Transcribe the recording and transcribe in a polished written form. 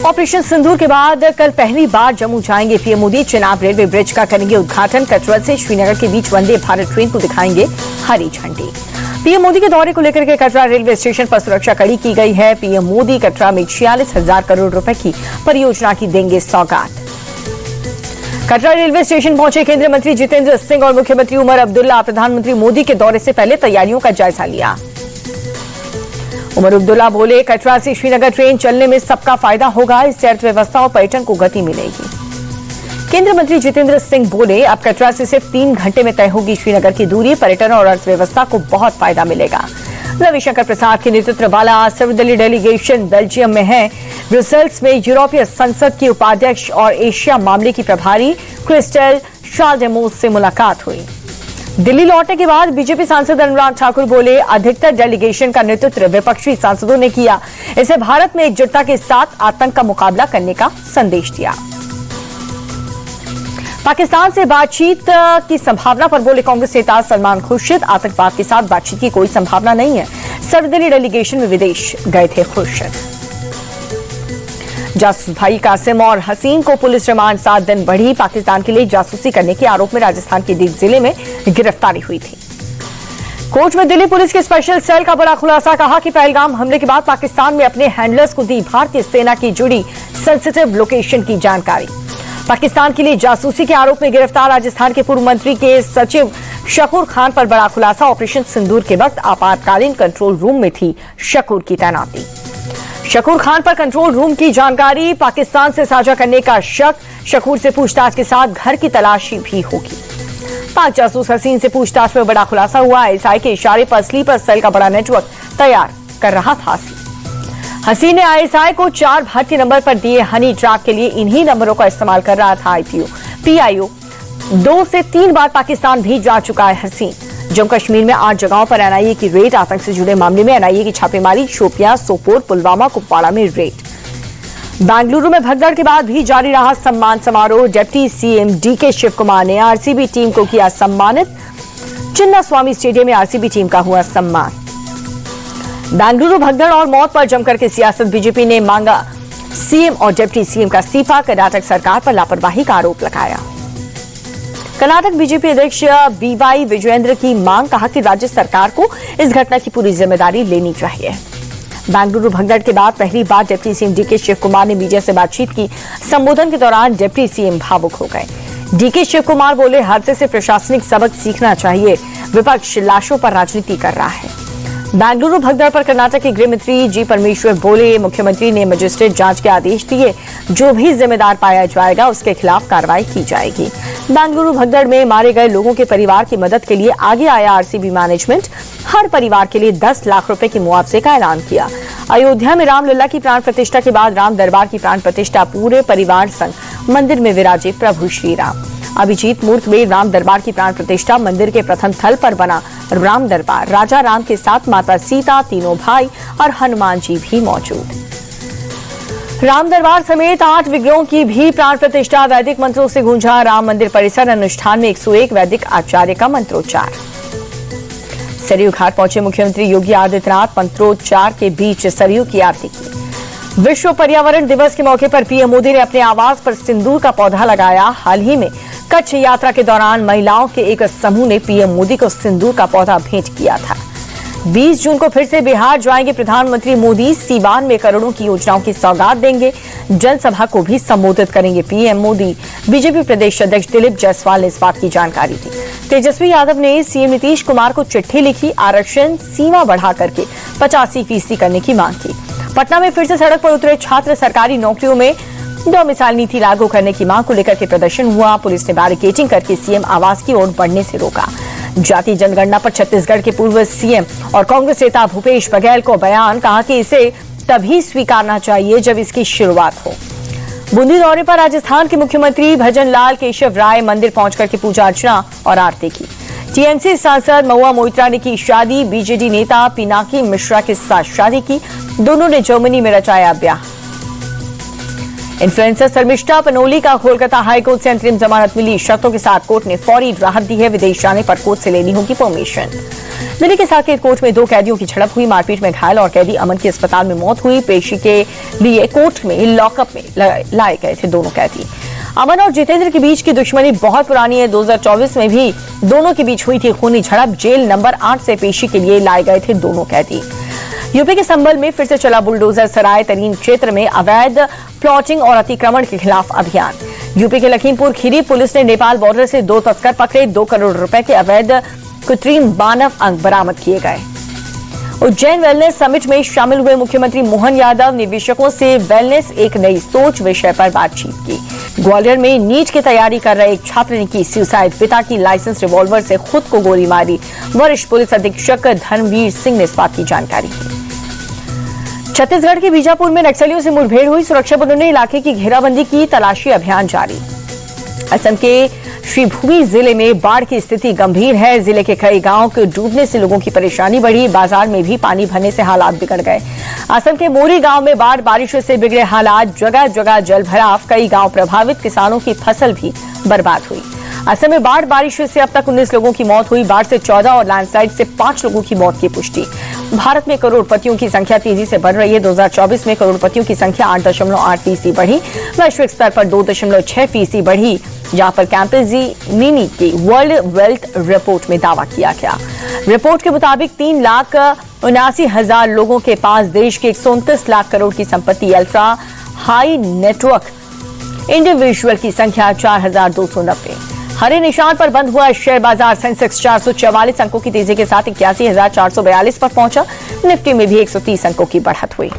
Operation सिंदूर के बाद कल पहली बार जम्मू जाएंगे PM Modi. Chenab railway bridge का करेंगे उद्घाटन। कटरा से श्रीनगर के बीच वंदे भारत ट्रेन को दिखाएंगे हरी झंडी। पीएम मोदी के दौरे को लेकर के कटरा रेलवे स्टेशन पर सुरक्षा कड़ी की गई है। पीएम मोदी कटरा में 46,000 करोड़ रुपए की परियोजना की देंगे सौगात। कटरा रेलवे स्टेशन पहुंचे केंद्रीय मंत्री जितेंद्र सिंह और मुख्यमंत्री उमर अब्दुल्ला। प्रधानमंत्री मोदी के दौरे से पहले तैयारियों का जायजा लिया। उमर अब्दुल्ला बोले, कटरा से श्रीनगर ट्रेन चलने में सबका फायदा होगा, इससे अर्थव्यवस्था और पर्यटन को गति मिलेगी। केंद्रीय मंत्री जितेंद्र सिंह बोले, अब कटरा से सिर्फ 3 घंटे में तय होगी श्रीनगर की दूरी। पर्यटन और अर्थव्यवस्था को बहुत फायदा मिलेगा। रविशंकर प्रसाद के नेतृत्व वाला सर्वदलीय डेलीगेशन बेल्जियम में है। ब्रुसेल्स में यूरोपीय संसद की उपाध्यक्ष और एशिया मामले की प्रभारी क्रिस्टल शाल्डेमोस से मुलाकात हुई। दिल्ली लौटने के बाद बीजेपी सांसद अनुराग ठाकुर बोले, अधिकतर डेलीगेशन का नेतृत्व विपक्षी सांसदों ने किया। इसे भारत में एकजुटता के साथ आतंक का मुकाबला करने का संदेश दिया। पाकिस्तान से बातचीत की संभावना पर बोले कांग्रेस नेता सलमान खुर्शीद, आतंकवाद के साथ बातचीत की कोई संभावना नहीं है। सर्वदलीय डेलीगेशन में विदेश गए थे खुर्शीद। जासूस भाई कासिम और हसीन को पुलिस रिमांड 7 दिन बढ़ी। पाकिस्तान के लिए जासूसी करने के आरोप में राजस्थान के डीग जिले में गिरफ्तारी हुई थी। कोच में दिल्ली पुलिस के स्पेशल सेल का बड़ा खुलासा। कहा कि पहलगाम हमले के बाद पाकिस्तान में अपने हैंडलर्स को दी भारतीय सेना की जुड़ी सेंसिटिव लोकेशन की जानकारी। पाकिस्तान के लिए जासूसी के आरोप में गिरफ्तार राजस्थान के पूर्व मंत्री के सचिव शकूर खान पर बड़ा खुलासा। ऑपरेशन सिंदूर के वक्त आपातकालीन कंट्रोल रूम में थी शकूर की तैनाती। शकूर खान पर कंट्रोल रूम की जानकारी पाकिस्तान से साझा करने का शक। शकूर से पूछताछ के साथ घर की तलाशी भी होगी। पाक जासूस हसीन से पूछताछ में बड़ा खुलासा हुआ। आईएसआई के इशारे पर स्लीपर सेल का बड़ा नेटवर्क तैयार कर रहा था। हसीन ने आईएसआई को 4 भारतीय नंबर पर दिए हनी ट्रैप के लिए। इन्हीं नंबरों का इस्तेमाल कर रहा था पीआईओ। 2 से 3 बार पाकिस्तान भी जा चुका है हसीन। जम्मू कश्मीर में 8 जगहों पर एनआईए की रेड। आतंक से जुड़े मामले में एनआईए की छापेमारी। शोपियां, सोपोर, पुलवामा, कुपवाड़ा में रेड। बेंगलुरु में भगदड़ के बाद भी जारी रहा सम्मान समारोह। Deputy CM DK Shiv Kumar ने आरसीबी टीम को किया सम्मानित। चिन्नास्वामी स्टेडियम में आरसीबी टीम का हुआ सम्मान। बेंगलुरु भगदड़ और मौत पर जमकर के सियासत। बीजेपी ने मांगा सीएम और डिप्टी सीएम का इस्तीफा। कर्नाटक सरकार पर लापरवाही का आरोप लगाया। कर्नाटक बीजेपी अध्यक्ष बीवाई विजयेंद्र की मांग। कहा कि राज्य सरकार को इस घटना की पूरी जिम्मेदारी लेनी चाहिए। बेंगलुरु भगदड़ के बाद पहली बार deputy CM DK Shiv Kumar ने मीडिया से बातचीत की। संबोधन के दौरान डिप्टी सीएम भावुक हो गए। डीके शिव कुमार बोले, हादसे से प्रशासनिक सबक सीखना चाहिए। विपक्ष लाशों पर राजनीति कर रहा है। बेंगलुरु भगदड़ पर कर्नाटक के गृह मंत्री जी परमेश्वर बोले, मुख्यमंत्री ने मजिस्ट्रेट जांच के आदेश दिए। जो भी जिम्मेदार पाया जाएगा उसके खिलाफ कार्रवाई की जाएगी। बेंगलुरु भगदड़ में मारे गए लोगों के परिवार की मदद के लिए आगे आया आरसीबी मैनेजमेंट। हर परिवार के लिए 10 लाख रुपए के मुआवजे का ऐलान किया। अयोध्या में रामलला की प्राण प्रतिष्ठा के बाद राम दरबार की प्राण प्रतिष्ठा। पूरे परिवार संग मंदिर में विराजे प्रभु श्री राम। अभिजीत मूर्त में राम दरबार की प्राण प्रतिष्ठा। मंदिर के प्रथम थल पर बना राम दरबार। राजा राम के साथ माता सीता, तीनों भाई और हनुमान जी भी मौजूद। राम दरबार समेत 8 विग्रहों की भी प्राण प्रतिष्ठा। वैदिक मंत्रों से गूंजा राम मंदिर परिसर। अनुष्ठान में 101 वैदिक आचार्य का मंत्रोच्चार। सरयू घाट पहुंचे मुख्यमंत्री योगी आदित्यनाथ। मंत्रोच्चार के बीच सरयू की आरती की। विश्व पर्यावरण दिवस के मौके पर पीएम मोदी ने अपने आवास पर सिंदूर का पौधा लगाया। हाल ही में कच्छ यात्रा के दौरान महिलाओं के एक समूह ने पीएम मोदी को सिंदूर का पौधा भेंट किया था। 20 जून को फिर से बिहार जाएंगे प्रधानमंत्री मोदी। सीवान में करोड़ों की योजनाओं की सौगात देंगे। जनसभा को भी संबोधित करेंगे पीएम मोदी। बीजेपी प्रदेश अध्यक्ष दिलीप जायसवाल ने इस बात की जानकारी दी। तेजस्वी यादव ने सीएम नीतीश कुमार को चिट्ठी लिखी। आरक्षण सीमा बढ़ा करके 85% करने की मांग की। पटना में फिर से सड़क पर उतरे छात्र। सरकारी नौकरियों में डोमिसाइल नीति लागू करने की मांग को लेकर के प्रदर्शन हुआ। पुलिस ने बैरिकेडिंग करके सीएम आवास की ओर बढ़ने से रोका। जाति जनगणना पर छत्तीसगढ़ के पूर्व सीएम और कांग्रेस नेता भूपेश बघेल को बयान। कहा कि इसे तभी स्वीकारना चाहिए जब इसकी शुरुआत हो। बूंदी दौरे पर राजस्थान के मुख्यमंत्री भजनलाल केशव राय मंदिर पहुंचकर के पूजा अर्चना और आरती की। टीएमसी सांसद महुआ मोइत्रा ने की शादी। बीजेडी नेता पिनाकी मिश्रा के साथ शादी की। दोनों ने जर्मनी में रचाया ब्याह। इन्फ्लुएंसर शर्मिष्ठा पनोली का कोलकाता हाईकोर्ट से अंतरिम जमानत मिली। शर्तों के साथ कोर्ट ने फौरी राहत दी है। विदेश जाने पर कोर्ट से लेनी होगी परमिशन। दिल्ली के साकेत कोर्ट में 2 कैदियों की झड़प हुई। मारपीट में घायल और कैदी अमन की अस्पताल में मौत हुई। पेशी के लिए कोर्ट में लॉकअप में लाए गए थे दोनों कैदी। अमन और जितेंद्र के बीच की दुश्मनी बहुत पुरानी है। 2024 में भी दोनों के बीच हुई थी खूनी झड़प। जेल नंबर 8 से पेशी के लिए लाए गए थे दोनों कैदी। यूपी के संभल में फिर से चला बुलडोजर। सराय तरीन क्षेत्र में अवैध प्लॉटिंग और अतिक्रमण के खिलाफ अभियान। यूपी के लखीमपुर खीरी पुलिस ने नेपाल बॉर्डर से 2 तस्कर पकड़े। 2 करोड़ रुपए के अवैध कृत्रिम मानव अंग बरामद किए गए। उज्जैन वेलनेस समिट में शामिल हुए मुख्यमंत्री मोहन यादव निवेशकों से वेलनेस एक नई सोच विषय पर बातचीत की। ग्वालियर में नीट की तैयारी कर रहे एक छात्र ने की सुसाइड। पिता की लाइसेंस रिवॉल्वर से खुद को गोली मारी। वरिष्ठ पुलिस अधीक्षक धर्मवीर सिंह ने इस बात की जानकारी दी। छत्तीसगढ़ के बीजापुर में नक्सलियों से मुठभेड़ हुई। सुरक्षा बलों ने इलाके की घेराबंदी की। तलाशी अभियान जारी। असम के श्रीभूमि जिले में बाढ़ की स्थिति गंभीर है। जिले के कई गांवों के डूबने से लोगों की परेशानी बढ़ी। बाजार में भी पानी भरने से हालात बिगड़ गए। असम के मोरी गांव में बारिश से बिगड़े हालात। जगह जगह जल भराव। कई गांव प्रभावित। किसानों की फसल भी बर्बाद हुई। असम में बारिश से अब तक 19 लोगों की मौत हुई। बाढ़ से 14 और लैंडस्लाइड से 5 लोगों की मौत की पुष्टि। भारत में करोड़पतियों की संख्या तेजी से बढ़ रही है। 2024 में करोड़पतियों की संख्या 8.8% बढ़ी। वैश्विक स्तर पर 2.6% बढ़ी, जहां पर कैम्पेजीनी की वर्ल्ड वेल्थ रिपोर्ट में दावा किया गया। रिपोर्ट के मुताबिक 3,79,000 लोगों के पास देश के 129 लाख करोड़ की संपत्ति। अल्ट्रा हाई नेटवर्क इंडिविजुअल की संख्या 4,290। हरे निशान पर बंद हुआ शेयर बाजार। सेंसेक्स 444 अंकों की तेजी के साथ 81,442 पर पहुंचा। निफ्टी में भी 130 अंकों की बढ़त हुई।